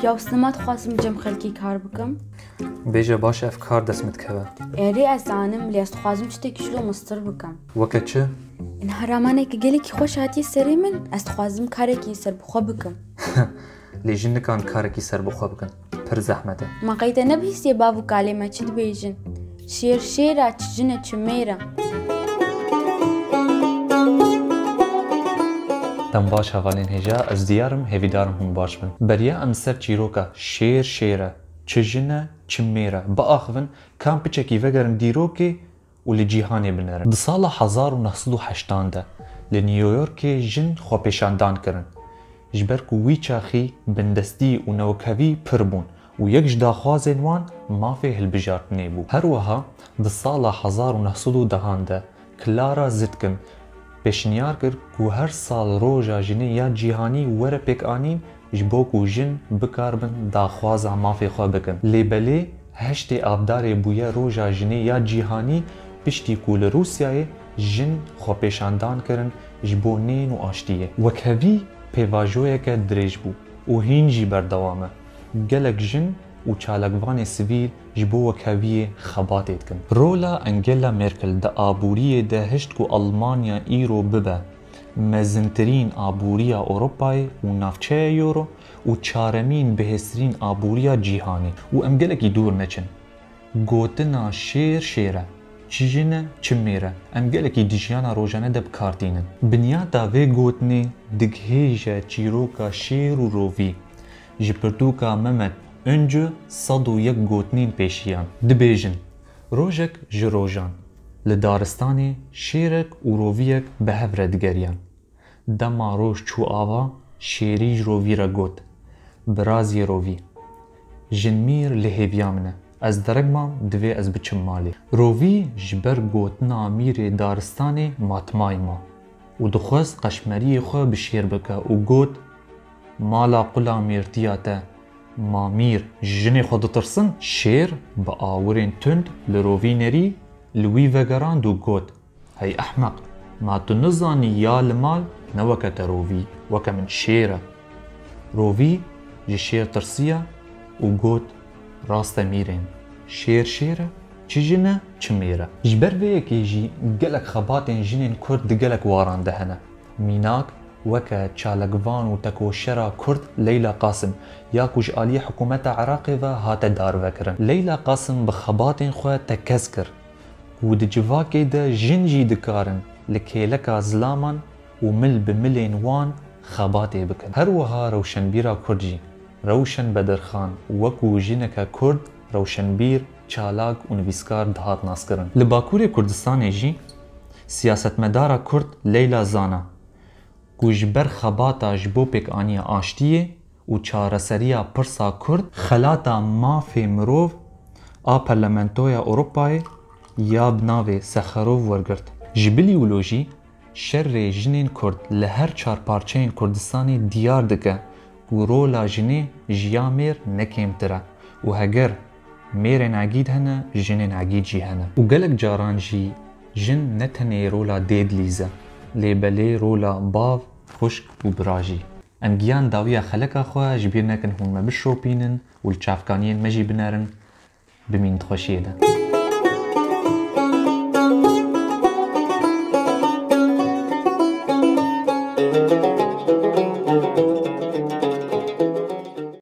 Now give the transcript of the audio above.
یا سنمات خواستم جم خلکی کار بکم بیجه باش اف کار دست متکوه ایری از دانم لیست خوازم چطه کشلو مستر بکم وکه چه؟ این هرامانه که گلی که خوش هاتی سری من از خوازم کاری که سر بخوا بکم لیجن نکان کاری که سر بخوا بکن پر زحمته ما قیده نبیست یه باو کلمه چید بیجن شیر شیره چجنه چمیره دم باش هوالین هجا از دیارم هیویدارم هم باش بن بریا ام سر چیروکا شیر شیره چجنه چمیره با آخون کام پچکی وگرن دیروکی و لجیهانی بنرن دسال 1980 ده لنیویورک جن خوا پیشاندان کرن جبر کو وی چاخی بندستی و نوکوی پر بون و یک جداخوازن وان مافی هلبجارت نیبو هر وها دسال 1910 ده کلارا زدکن پیشنیار کرد کو هر سال روژا جنی یا جیهانی وره پیک آنین جبو کو جن بکار بن داخوازا مافی خوا بکن لیبلی هشتی آبدار بویا روژا جنی یا جیهانی پشتی کول روسیای جن خوا پیشاندان کرن جبو نین و آشتیه وکوی پیواجویه که دریج بو و هینجی بردوامه گلک جن و چالکوان سویل جبو وکوی خباتید کن رولا انگلا مرکل ده آبوریه ده هشت کو آلمانیا ایرو ببه مزنترین آبوریا اوروپای و نافچه یورو و چارمین بهسترین آبوریا جیهانی و امگلکی دور نچن گوتنا شیر شیره چیجنه چمیره امگلکی دیجیانا روژانه دب کارتینن بنیا داوی گوتنی دگهیجه چیروکا شیر و رووی جپرتوکا ممت önce 101 گوتنین پیشیان دبیجن روژک جروجان لدارستانی شیرک و روویک به هفره دگریان دما روش چو آوا شیری جرووی را گوت برازی رووی جنمیر لحیویامنه از درگمام دوی از بچم مالی رووی جبر گوتنا میر دارستانی ماتمای ما و دخواست قشمری خواه بشیر بکه و گوت مالا قلا میرتیاته ما میر جنی خود ترسن شیر با آورین تند لرووی نری لوی وگران دو گوت هی احمق ما تو نزانی یا لمال نوکت رووی وکه من شیره رووی جی شیر ترسیه و گوت راست میرین شیر شیره چی جنه چی میره جبر ویه که جی گلک خباتین جنین کرد گلک واران دهنه میناک وکه چالکوان و تکوشرا کرد لیلا قاسم یا کج آلی حکومت عراقی و هات دار وکرن لیلا قاسم بخباتین خواه تکز کر و ده جواکی ده جنجی دکارن لکیلکا زلامان و مل بملین وان خباتی بکن هر وها روشنبیرا کردجی روشن بدرخان وکو جنکا کرد روشنبیر چالاک و نویسکار دهات ناس کرن لباکور کردستان جی سیاستمدارا کرد لیلا زانا گوشبر خباتا جبو پیک آنیا آشتیه و چارسریا پرسا کرد خلاتا مافی مروف آ پرلمنتویا اوروپای یا بناوی سخروف ورگرد جبلیولوژی شر جنین کرد لهر چار پارچین کردستانی دیار دکه و رولا جنی جیامیر نکیمتره و هگر میرن عگید هنه جنین عگید جی هنه و گلک جاران جی جن نتنه رولا دید لیزه لیبلی رولا باو خشک و براجی ام گیان داویا خلقا خواه جبیر نکن هون ما بشروپینن و الچافکانین مجی بنارن بمین خوشیه ده